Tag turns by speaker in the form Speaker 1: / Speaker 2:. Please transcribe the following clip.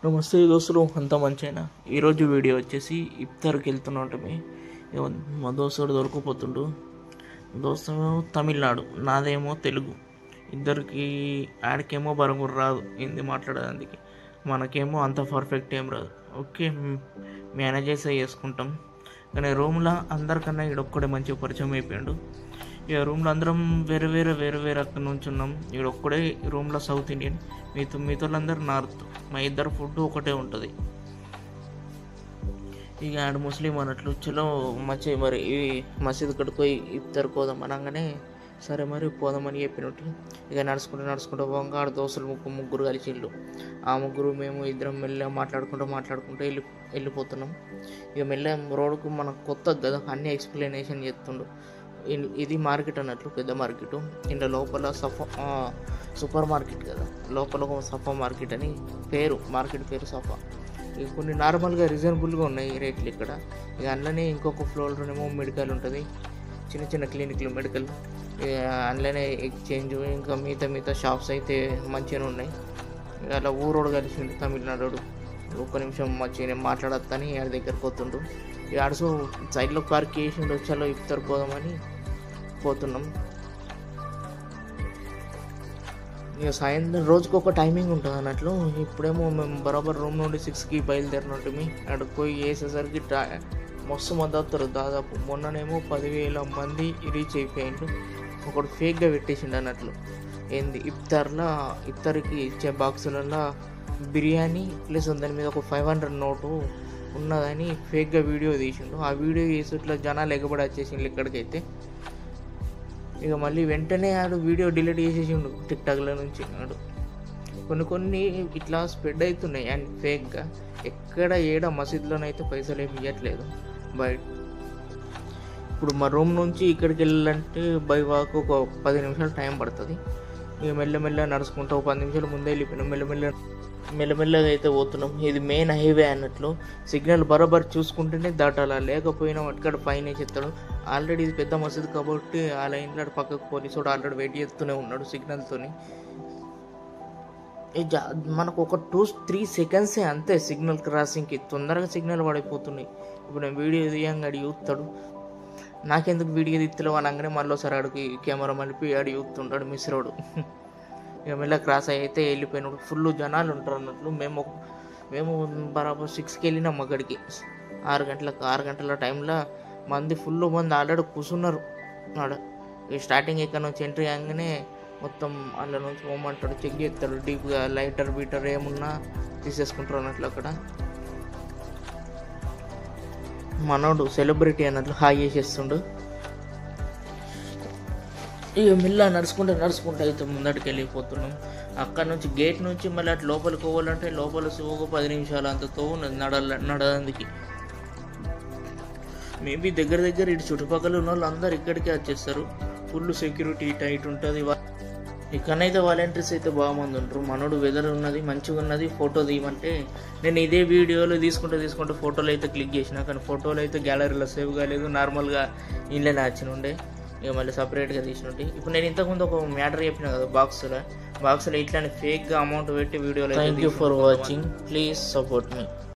Speaker 1: నమస్తే దోస్తులు, అంతా మంచేనా? ఈరోజు వీడియో వచ్చేసి ఇఫ్తార్కి వెళ్తున్నట్టమే. మా దోస్తుడు దొరికిపోతుండు. దోస్తు తమిళనాడు, నాదేమో తెలుగు. ఇద్దరికి ఆడికేమో బరంగురు రాదు హిందీ మాట్లాడడానికి, మనకేమో అంత పర్ఫెక్ట్ ఏం రాదు. ఓకే, మేనేజ్ చేసే చేసుకుంటాం. కానీ రూమ్లో అందరికన్నా ఈడొక్కడే మంచిగా పరిచయం అయిపోయాడు. ఇక రూమ్లో అందరం వేరే వేరే అక్కడ నుంచి ఉన్నాం. ఈడొక్కడే రూమ్లో సౌత్ ఇండియన్, మిగతా వాళ్ళందరూ నార్త్. మా ఇద్దరు ఫుడ్ ఒకటే ఉంటుంది. ఇక ఆడు ముస్లిం అన్నట్లు చలో మంచి మరి ఈ మసీద్ కడుకు పోయి ఇఫ్తార్ పోదాం అనగానే సరే మరి పోదామని చెప్పినట్టు ఇక నడుచుకుంటూ పోగా ఆడ దోస్తులు ముగ్గురు కలిసిళ్ళు. ఆ ముగ్గురు మేము ఇద్దరం మెల్లగా మాట్లాడుకుంటూ వెళ్ళిపోతున్నాం. ఇక మెల్లగా రోడ్కు మనకు కొత్త కదా అన్ని ఎక్స్ప్లెనేషన్ చేస్తుండు. ఇది మార్కెట్ అన్నట్లు, పెద్ద మార్కెట్. ఇంట్లో లోపల సూపర్ మార్కెట్ కదా, లోపల ఒక సఫా మార్కెట్ అని పేరు, మార్కెట్ పేరు సఫా. ఇక కొన్ని నార్మల్గా రీజనబుల్గా ఉన్నాయి రేట్లు ఇక్కడ. ఇక అందులోనే ఇంకొక ఫ్లోర్లోనేమో మెడికల్ ఉంటుంది, చిన్న క్లినిక్లు మెడికల్. అందులోనే ఎక్స్చేంజ్, ఇంకా మిగతా షాప్స్ అయితే మంచిగానే ఉన్నాయి. అలా ఊరోడు కలిసి తమిళనాడు ఒక్క నిమిషం మంచిగా మాట్లాడొద్దని ఆడి దగ్గరకు పోతుండు. ఇక ఆడుసు సైడ్లో పార్క్ చేసి వచ్చాలో ఇఫ్తార్ పోదామని పోతున్నాం. ఇక సాయంత్రం రోజుకు ఒక టైమింగ్ ఉంటుంది అన్నట్లు. ఇప్పుడేమో మేము బరాబర్ రూమ్ నుండి 6కి బయలుదేరినట్టు అక్కడికి పోయి వేసేసరికి మస్తు మంది వస్తారు. దాదాపు మొన్ననేమో 10,000 మంది రీచ్ అయిపోయిండు. ఒకడు ఫేక్గా పెట్టేసిండు అన్నట్లు. ఏంది ఇఫ్తార్కి ఇచ్చే బాక్సులలో బిర్యానీ ప్లస్ దాని మీద ఒక 500 నోటు ఉన్నదని ఫేక్గా వీడియో తీసిండు. ఆ వీడియో చేసి ఇట్లా జనాలు ఎగబడి వచ్చేసిండు ఇక్కడికైతే. ఇక మళ్ళీ వెంటనే ఆడు వీడియో డిలీట్ చేసేసిండు టిక్టాక్లో నుంచి. ఆడు కొన్ని ఇట్లా స్ప్రెడ్ అవుతున్నాయి అండ్ ఫేక్గా. ఎక్కడ ఏడ మసీద్లోనైతే పైసలు ఏమి ఇవ్వట్లేదు బయట. ఇప్పుడు మా రూమ్ నుంచి ఇక్కడికి వెళ్ళాలంటే బై వాక్ ఒక 10 నిమిషాలు టైం పడుతుంది. ఇక మెల్లమెల్ల నడుచుకుంటూ ఒక 10 నిమిషాలు ముందే వెళ్ళిపోయినాం. మెల్లమెల్లగా అయితే పోతున్నాం. ఇది మెయిన్ హైవే అన్నట్లు. సిగ్నల్ బరాబర్ చూసుకుంటేనే దాటాలా, లేకపోయినా అక్కడ ఫైన్ చెప్తాడు. ఆల్రెడీ ఇది పెద్ద మసీదు కాబట్టి ఆ లైన్లో పక్కకు పోలీసు ఆల్రెడీ వెయిట్ చేస్తూనే ఉన్నాడు సిగ్నల్తోని. మనకు ఒక 2-3 సెకండ్సే అంతే సిగ్నల్ క్రాసింగ్కి. తొందరగా సిగ్నల్ పడిపోతున్నాయి. ఇప్పుడు నేను వీడియో తీయంగా అడి చూస్తాడు, నాకెందుకు వీడియో తీస్తలేవు అనగానే మళ్ళీ ఒకసారి ఆడికి కెమెరా మలిపి ఆడి చూస్తుంటాడు మిస్రోడు. ఇక మెల్ల క్రాస్ అయితే వెళ్ళిపోయినాడు. ఫుల్ జనాలు ఉంటారు అన్నట్లు. మేము బరాబర్ 6కి వెళ్ళినాం అక్కడికి. 6 గంటల టైంలో మంది ఫుల్ మంది ఆల్రెడీ కూర్చున్నారు ఆడ. స్టార్టింగ్ ఇక్కడ నుంచి ఎంట్రీ కాగానే మొత్తం అందులో నుంచి పోమంటాడు, చెక్ చేస్తాడు డీప్గా. లైటర్ బీటర్ ఏమున్నా తీసేసుకుంటారు అన్నట్లు. అక్కడ మనోడు సెలబ్రిటీ అన్నట్లు హాయ్ చేసేస్తుండు. ఇక మిల్లా నడుచుకుంటూ అయితే ముందటికి వెళ్ళిపోతున్నాం. అక్కడ నుంచి గేట్ నుంచి మళ్ళీ అటు లోపలికి పోవాలంటే లోపల ఒక 10 నిమిషాలు అంత తోవున్నది నడడానికి. మేబీ దగ్గర ఇటు చుట్టుపక్కల ఉన్న వాళ్ళు అందరు ఇక్కడికే వచ్చేస్తారు. ఫుల్ సెక్యూరిటీ టైట్ ఉంటుంది. ఇక్కడనైతే వాలంటీర్స్ అయితే బాగా మంది ఉంటారు. మనోడు వెదర్ ఉన్నది మంచిగా ఉన్నది, ఫోటో తీయమంటే నేను ఇదే వీడియోలో తీసుకుంటూ ఫోటోలు అయితే క్లిక్ చేసిన. కానీ ఫోటోలు అయితే గ్యాలరీలో సేవ్ కాలేదు, నార్మల్గా ఇంట్లోనే వచ్చినుండే. ఇక మళ్ళీ సపరేట్గా తీసినట్టు. ఇప్పుడు నేను ఇంతకుముందు ఒక మ్యాటర్ చెప్పిన కదా, బాక్స్లో ఇట్లానే ఫేక్గా అమౌంట్ పెట్టి వీడియోలో. Thank you for watching, please support me.